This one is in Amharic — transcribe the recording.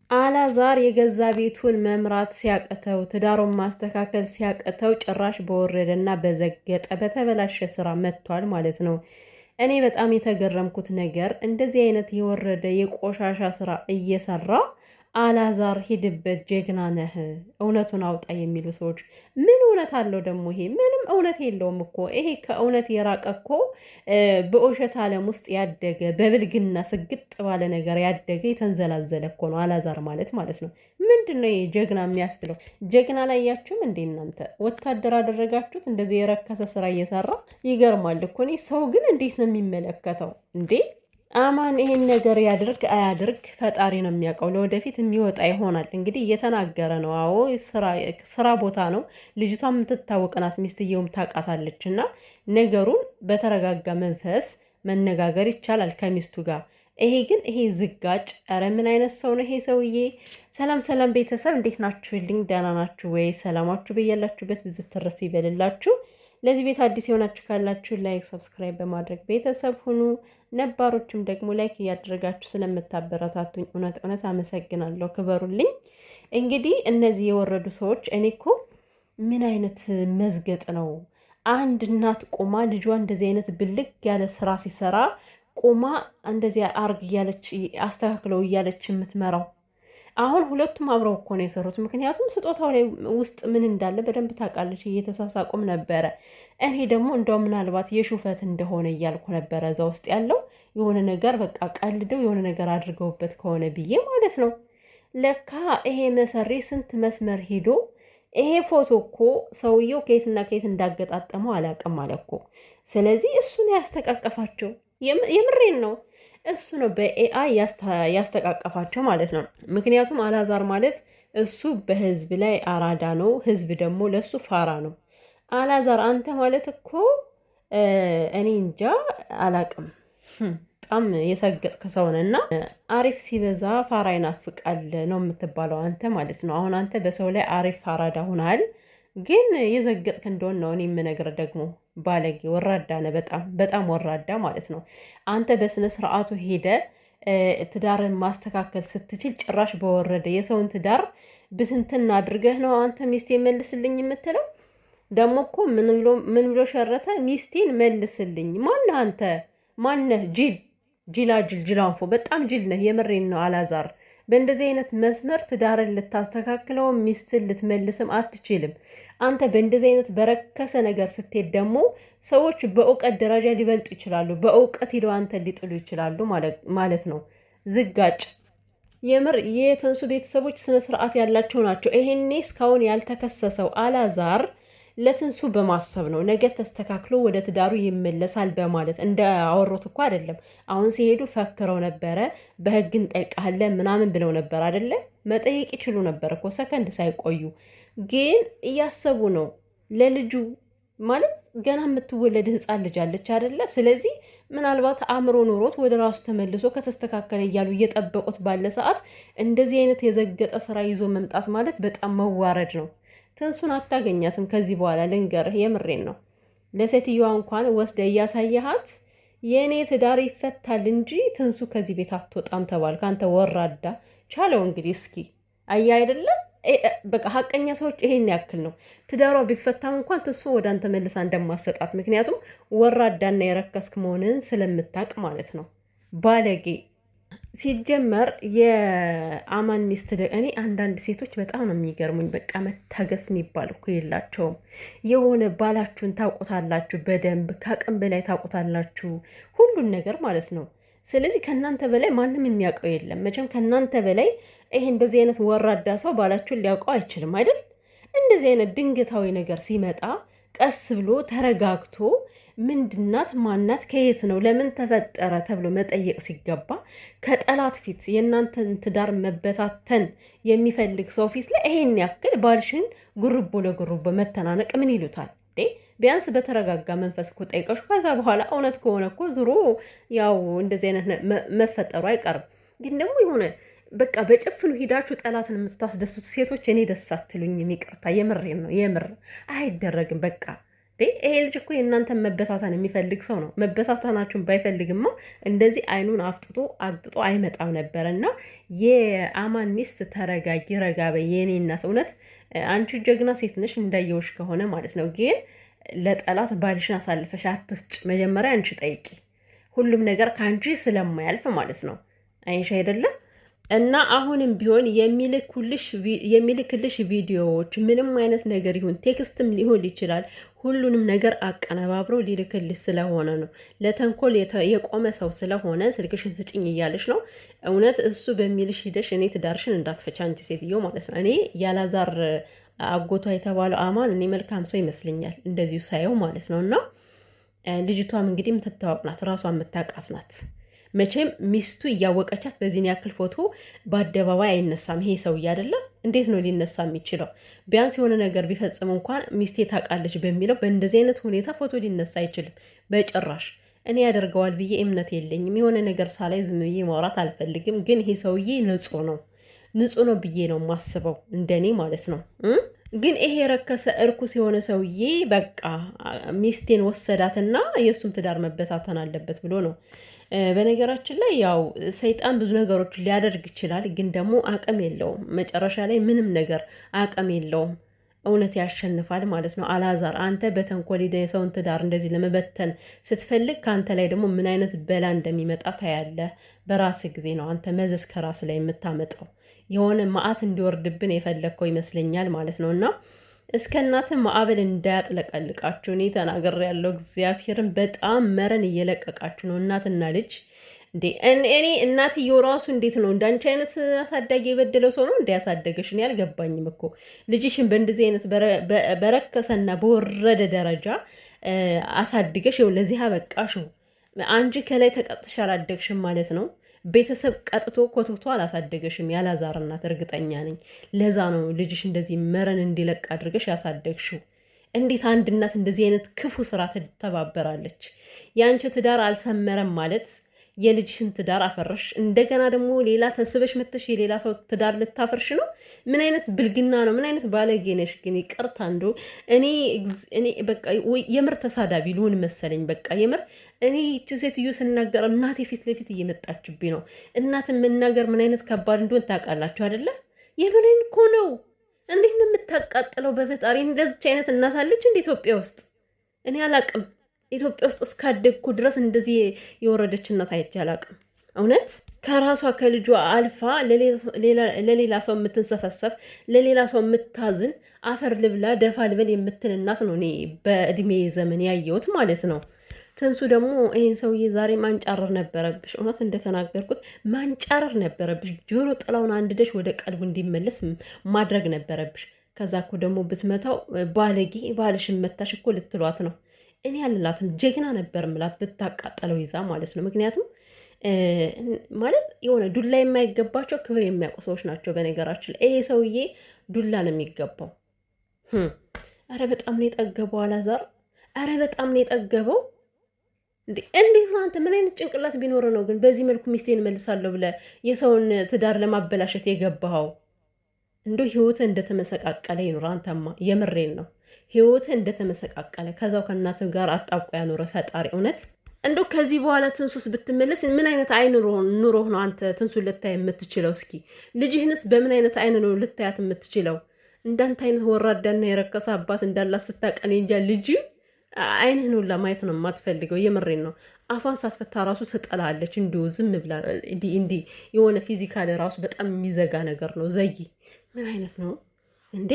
አላዛር የገዛ ቤቱን መምራት ሲያቅተው ትዳሩን ማስተካከል ሲያቅተው ጭራሽ በወረደና በዘገጠ በተበላሸ ስራ መጥቷል ማለት ነው። እኔ በጣም የተገረምኩት ነገር እንደዚህ አይነት የወረደ የቆሻሻ ስራ እየሰራ አላዛር ሂድበት ጀግና ነህ እውነቱን አውጣ የሚሉ ሰዎች ምን እውነት አለው ደግሞ? ይሄ ምንም እውነት የለውም እኮ። ይሄ ከእውነት የራቀ እኮ በውሸት ዓለም ውስጥ ያደገ በብልግና ስግጥ ባለ ነገር ያደገ የተንዘላዘለ እኮ ነው አላዛር ማለት ነው። ምንድን ነው ይሄ ጀግና የሚያስብለው? ጀግና ላይ ያችሁም እንዴ እናንተ ወታደር አደረጋችሁት እንደዚህ የረከሰ ስራ እየሰራ ይገርማል እኮ። እኔ ሰው ግን እንዴት ነው የሚመለከተው እንዴ? አማን ይሄን ነገር ያድርግ አያድርግ ፈጣሪ ነው የሚያውቀው። ለወደፊት የሚወጣ ይሆናል እንግዲህ እየተናገረ ነው። አዎ ስራ ቦታ ነው። ልጅቷ የምትታወቅ ናት፣ ሚስትየውም ታውቃታለች። እና ነገሩን በተረጋጋ መንፈስ መነጋገር ይቻላል ከሚስቱ ጋር። ይሄ ግን ይሄ ዝጋጭ፣ ኧረ ምን አይነት ሰው ነው ይሄ ሰውዬ? ሰላም ሰላም ቤተሰብ እንዴት ናችሁልኝ? ደህና ናችሁ ወይ? ሰላማችሁ በያላችሁበት ብዙ ትርፍ ይበልላችሁ። ለዚህ ቤት አዲስ የሆናችሁ ካላችሁ ላይክ ሰብስክራይብ በማድረግ ቤተሰብ ሁኑ። ነባሮችም ደግሞ ላይክ እያደረጋችሁ ስለምታበረታቱኝ እውነት አመሰግናለሁ። ክበሩልኝ። እንግዲህ እነዚህ የወረዱ ሰዎች እኔ እኮ ምን አይነት መዝገጥ ነው? አንድ እናት ቆማ ልጇ እንደዚህ አይነት ብልግ ያለ ስራ ሲሰራ ቆማ እንደዚህ አርግ እያለች አስተካክለው እያለች የምትመራው። አሁን ሁለቱም አብረው እኮ ነው የሰሩት። ምክንያቱም ስጦታው ላይ ውስጥ ምን እንዳለ በደንብ ታውቃለች። እየተሳሳቁም ነበረ። እኔ ደግሞ እንደው ምናልባት የሹፈት እንደሆነ እያልኩ ነበረ እዛ ውስጥ ያለው የሆነ ነገር በቃ ቀልደው የሆነ ነገር አድርገውበት ከሆነ ብዬ ማለት ነው። ለካ ይሄ መሰሪ ስንት መስመር ሄዶ ይሄ ፎቶ እኮ ሰውየው ከየትና ከየት እንዳገጣጠመው አላውቅም አለ እኮ። ስለዚህ እሱን ያስተቃቀፋቸው የምሬን ነው። እሱ ነው በኤአይ ያስተቃቀፋቸው ማለት ነው። ምክንያቱም አላዛር ማለት እሱ በህዝብ ላይ አራዳ ነው፣ ህዝብ ደግሞ ለሱ ፋራ ነው። አላዛር አንተ ማለት እኮ እኔ እንጃ አላቅም፣ በጣም የሰገጥክ ሰው ነህ። እና አሪፍ ሲበዛ ፋራ ይናፍቃል ነው የምትባለው አንተ ማለት ነው። አሁን አንተ በሰው ላይ አሪፍ አራዳ ሆናል፣ ግን የዘገጥክ እንደሆን ነው እኔ የምነግርህ ደግሞ ባለጌ ወራዳ ነህ። በጣም ወራዳ ማለት ነው። አንተ በስነ ስርዓቱ ሄደ ትዳርን ማስተካከል ስትችል ጭራሽ በወረደ የሰውን ትዳር ብትንትን አድርገህ ነው አንተ ሚስቴን መልስልኝ የምትለው። ደግሞ እኮ ምን ብሎ ሸረተ? ሚስቴን መልስልኝ። ማነህ አንተ? ማነህ? ጅላንፎ በጣም ጅል ነህ። የምሬን ነው አላዛር። በእንደዚህ አይነት መስመር ትዳርን ልታስተካክለው ሚስትን ልትመልስም አትችልም። አንተ በእንደዚህ አይነት በረከሰ ነገር ስትሄድ ደግሞ ሰዎች በእውቀት ደረጃ ሊበልጡ ይችላሉ። በእውቀት ሂደው አንተን ሊጥሉ ይችላሉ ማለት ነው። ዝጋጭ የምር የትንሱ ቤተሰቦች ስነ ስርዓት ያላቸው ናቸው። ይሄኔ እስካሁን ያልተከሰሰው አላዛር ለትንሱ በማሰብ ነው። ነገ ተስተካክሎ ወደ ትዳሩ ይመለሳል በማለት እንደ አወሩት እኮ አይደለም። አሁን ሲሄዱ ፈክረው ነበረ። በህግ እንጠይቃለን ምናምን ብለው ነበር አይደለ? መጠየቅ ይችሉ ነበር እኮ ሰከንድ ሳይቆዩ። ግን እያሰቡ ነው ለልጁ ማለት ገና የምትወለድ ህፃን ልጅ አለች አይደለ? ስለዚህ ምናልባት አእምሮ ኖሮት ወደ ራሱ ተመልሶ ከተስተካከለ እያሉ እየጠበቁት ባለ ሰዓት እንደዚህ አይነት የዘገጠ ስራ ይዞ መምጣት ማለት በጣም መዋረድ ነው። ትንሱን አታገኛትም ከዚህ በኋላ ልንገርህ፣ የምሬን ነው። ለሴትዮዋ እንኳን ወስደ እያሳየሃት የእኔ ትዳር ይፈታል እንጂ ትንሱ ከዚህ ቤት አትወጣም ተባልክ አንተ ወራዳ። ቻለው እንግዲህ እስኪ አያ አይደለም በቃ ሀቀኛ ሰዎች ይሄን ያክል ነው። ትዳሯ ቢፈታም እንኳን ትንሱ ወደ አንተ መልሳ እንደማሰጣት፣ ምክንያቱም ወራዳና የረከስክ መሆንን ስለምታቅ ማለት ነው። ባለጌ ሲጀመር የአማን ሚስት እኔ አንዳንድ ሴቶች በጣም ነው የሚገርሙኝ። በቃ መታገስ የሚባል እኮ የላቸውም። የሆነ ባላችሁን ታውቁታላችሁ፣ በደንብ ከአቅም በላይ ታውቁታላችሁ፣ ሁሉን ነገር ማለት ነው። ስለዚህ ከእናንተ በላይ ማንም የሚያውቀው የለም መቼም። ከእናንተ በላይ ይሄ እንደዚህ አይነት ወራዳ ሰው ባላችሁን ሊያውቀው አይችልም አይደል? እንደዚህ አይነት ድንገታዊ ነገር ሲመጣ ቀስ ብሎ ተረጋግቶ ምንድናት ማናት ከየት ነው ለምን ተፈጠረ ተብሎ መጠየቅ ሲገባ ከጠላት ፊት የእናንተን ትዳር መበታተን የሚፈልግ ሰው ፊት ላይ ይሄን ያክል ባልሽን ጉርቦ ለጉርቦ መተናነቅ ምን ይሉታል? ቢያንስ በተረጋጋ መንፈስ እኮ ጠይቀሽ ከዛ በኋላ እውነት ከሆነ እኮ ዙሮ ያው እንደዚህ አይነት መፈጠሩ አይቀርም። ግን ደግሞ የሆነ በቃ በጭፍኑ ሂዳችሁ ጠላትን የምታስደስቱ ሴቶች እኔ ደስ አትሉኝም። ይቅርታ፣ የምሬን ነው። የምር አይደረግም። በቃ ይሄ ልጅ እኮ የእናንተን መበታተን የሚፈልግ ሰው ነው። መበታተናችሁን ባይፈልግማ እንደዚህ አይኑን አፍጥጦ አግጥጦ አይመጣም ነበረ። እና የአማን ሚስት ተረጋጊ፣ ረጋ በይ የኔ እናት። እውነት አንቺ ጀግና ሴት ነሽ እንዳየውሽ ከሆነ ማለት ነው። ግን ለጠላት ባልሽን አሳልፈሽ አትፍጭ። መጀመሪያ አንቺ ጠይቂ፣ ሁሉም ነገር ከአንቺ ስለማያልፍ ማለት ነው። አይንሽ አይደለም እና አሁንም ቢሆን የሚልክልሽ ቪዲዮዎች ምንም አይነት ነገር ይሁን ቴክስትም ሊሆን ይችላል፣ ሁሉንም ነገር አቀነባብሮ ሊልክልሽ ስለሆነ ነው። ለተንኮል የቆመ ሰው ስለሆነ ስልክሽን ስጭኝ እያለሽ ነው። እውነት እሱ በሚልሽ ሂደሽ እኔ ትዳርሽን እንዳትፈቻ አንቺ ሴትዮ ማለት ነው። እኔ ያላዛር አጎቷ የተባለው አማን እኔ መልካም ሰው ይመስለኛል እንደዚሁ ሳየው ማለት ነው። እና ልጅቷም እንግዲህ የምትታወቅ ናት፣ ራሷ የምታውቃት ናት። መቼም ሚስቱ እያወቀቻት በዚህን ያክል ፎቶ በአደባባይ አይነሳም። ይሄ ሰውዬ አይደለ? እንዴት ነው ሊነሳ የሚችለው? ቢያንስ የሆነ ነገር ቢፈጽም እንኳን ሚስቴ ታውቃለች በሚለው በእንደዚህ አይነት ሁኔታ ፎቶ ሊነሳ አይችልም በጭራሽ። እኔ ያደርገዋል ብዬ እምነት የለኝም። የሆነ ነገር ሳላይ ዝም ብዬ ማውራት አልፈልግም። ግን ይሄ ሰውዬ ንጹህ ነው ብዬ ነው የማስበው፣ እንደኔ ማለት ነው። ግን ይሄ የረከሰ እርኩስ የሆነ ሰውዬ በቃ ሚስቴን ወሰዳትና የእሱም ትዳር መበታተን አለበት ብሎ ነው። በነገራችን ላይ ያው ሰይጣን ብዙ ነገሮችን ሊያደርግ ይችላል፣ ግን ደግሞ አቅም የለውም። መጨረሻ ላይ ምንም ነገር አቅም የለውም። እውነት ያሸንፋል ማለት ነው። አላዛር አንተ በተንኮል የሰውን ትዳር እንደዚህ ለመበተን ስትፈልግ ከአንተ ላይ ደግሞ ምን አይነት በላ እንደሚመጣ ታያለህ። በራስ ጊዜ ነው አንተ መዘዝ ከራስ ላይ የምታመጣው። የሆነ መዓት እንዲወርድብን የፈለግከው ይመስለኛል ማለት ነው። እና እስከ እናትህ ማዕበል እንዳያጥለቀልቃችሁ እኔ ተናግሬያለሁ። እግዚአብሔርን በጣም መረን እየለቀቃችሁ ነው እናትና ልጅ። እንዴ እኔ እናትየው ራሱ እንዴት ነው እንዳንቺ አይነት አሳዳጊ የበደለው ሰው ነው እንደ ያሳደገሽ? እኔ አልገባኝም እኮ ልጅሽን በእንደዚህ አይነት በረከሰና በወረደ ደረጃ አሳድገሽ ይኸው ለዚህ አበቃሽው። አንቺ ከላይ ተቀጥሽ አላደግሽም ማለት ነው። ቤተሰብ ቀጥቶ ኮትቶ አላሳደገሽም። ያላዛር እናት እርግጠኛ ነኝ። ለዛ ነው ልጅሽ እንደዚህ መረን እንዲለቅ አድርገሽ ያሳደግሽው። እንዴት አንድ እናት እንደዚህ አይነት ክፉ ስራ ትተባበራለች? የአንቺ ትዳር አልሰመረም ማለት የልጅሽን ትዳር አፈረሽ። እንደገና ደግሞ ሌላ ተስበሽ መተሽ የሌላ ሰው ትዳር ልታፈርሽ ነው። ምን አይነት ብልግና ነው? ምን አይነት ባለጌ ነሽ? ግን ይቅርታ እንዶ እኔ በቃ የምር ተሳዳቢ ልሆን መሰለኝ። በቃ የምር እኔ ይቺ ሴትዮ ስናገር እናቴ ፊት ለፊት እየመጣችብኝ ነው። እናት መናገር ምን አይነት ከባድ እንደሆን ታውቃላችሁ አይደለ? የምሬን እኮ ነው። እንዴት ነው የምታቃጥለው? በፈጣሪ እንደዚች አይነት እናት አለች እንደ ኢትዮጵያ ውስጥ? እኔ አላቅም። ኢትዮጵያ ውስጥ እስካደግኩ ድረስ እንደዚህ የወረደች እናት አይቼ አላቅም። እውነት ከራሷ ከልጇ አልፋ ለሌላ ሰው የምትንሰፈሰፍ ለሌላ ሰው የምታዝን አፈር ልብላ ደፋ ልበል የምትል እናት ነው እኔ በእድሜ ዘመን ያየሁት ማለት ነው። ትንሱ ደግሞ ይህን ሰውዬ ዛሬ ማንጫረር ነበረብሽ። እውነት እንደተናገርኩት ማንጫረር ነበረብሽ። ጆሮ ጥላውን አንድደሽ ወደ ቀልቡ እንዲመለስ ማድረግ ነበረብሽ። ከዛ እኮ ደግሞ ብትመታው ባለጌ ባልሽን መታሽ እኮ ልትሏት ነው። እኔ ያልላትም ጀግና ነበር ምላት ብታቃጠለው ይዛ ማለት ነው። ምክንያቱም ማለት የሆነ ዱላ የማይገባቸው ክብር የሚያውቁ ሰዎች ናቸው። በነገራችን ላይ ይሄ ሰውዬ ዱላ ነው የሚገባው። አረ በጣም ነው የጠገበው አላዛር። አረ በጣም ነው የጠገበው። እንዴት ነው አንተ? ምን አይነት ጭንቅላት ቢኖር ነው ግን በዚህ መልኩ ሚስቴን መልሳለሁ ብለህ የሰውን ትዳር ለማበላሸት የገባኸው? እንዶ ህይወት እንደተመሰቃቀለ ይኑር። አንተማ የምሬን ነው። ህይወት እንደተመሰቃቀለ ከዛው ከእናትህ ጋር አጣብቆ ያኖረ ፈጣሪ። እውነት እንዶ ከዚህ በኋላ ትንሱስ ብትመለስ ምን አይነት አይን ኑሮህ ነው አንተ ትንሱን ልታይ የምትችለው? እስኪ ልጅህንስ በምን አይነት አይን ነው ልታያት የምትችለው? እንዳንተ አይነት ወራዳና የረከሰ አባት እንዳላት ስታቀኔ እንጃ ልጅ አይንህን ሁላ ማየት ነው የማትፈልገው። የምሬን ነው። አፏን ሳትፈታ ራሱ ትጠላለች። እንዲሁ ዝም ብላ እንዲህ የሆነ ፊዚካል ራሱ በጣም የሚዘጋ ነገር ነው። ዘይ ምን አይነት ነው እንዴ?